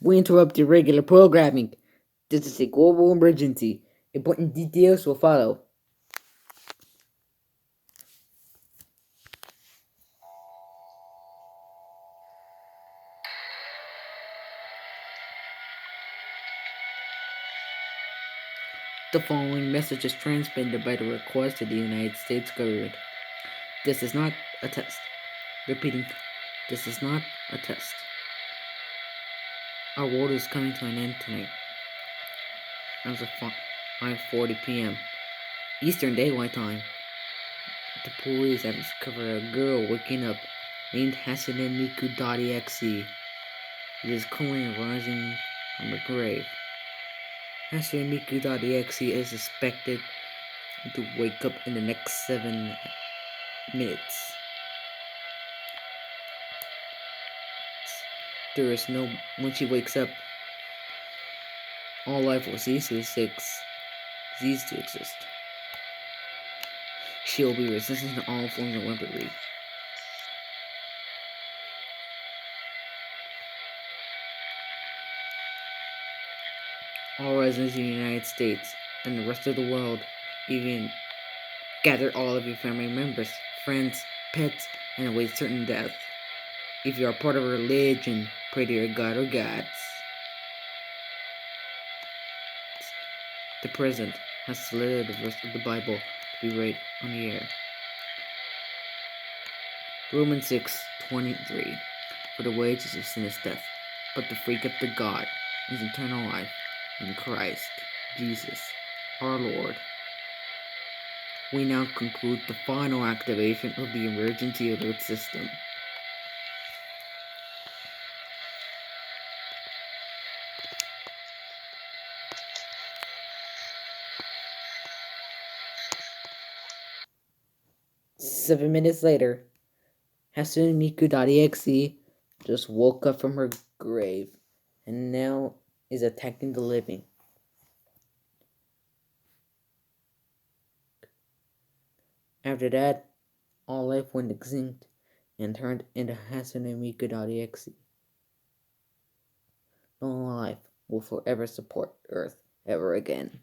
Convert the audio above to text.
We interrupt your regular programming. This is a global emergency. Important details will follow. The following message is transmitted by the request of the United States government. This is not a test. Repeating, this is not a test. Our world is coming to an end tonight. As of 5:40 p.m. Eastern Daylight Time. The police have discovered a girl waking up named Miku.exe. It is currently rising from her grave. Miku.exe is expected to wake up in the next 7 minutes. When she wakes up, all life will cease to exist. She will be resistant to all forms of weaponry. All residents of the United States and the rest of the world, even gather all of your family members, friends, pets, and await certain death. If you are part of a religion, pray to your god or gods. The President has solicited the verse of the Bible to be read on the air. Romans 6:23. For the wages of sin is death, but the free gift of God is eternal life in Christ Jesus our Lord. We now conclude the final activation of the emergency alert system. Seven minutes later, Miku.exe just woke up from her grave and now is attacking the living. After that, all life went extinct and turned into Miku.exe. No life will forever support Earth ever again.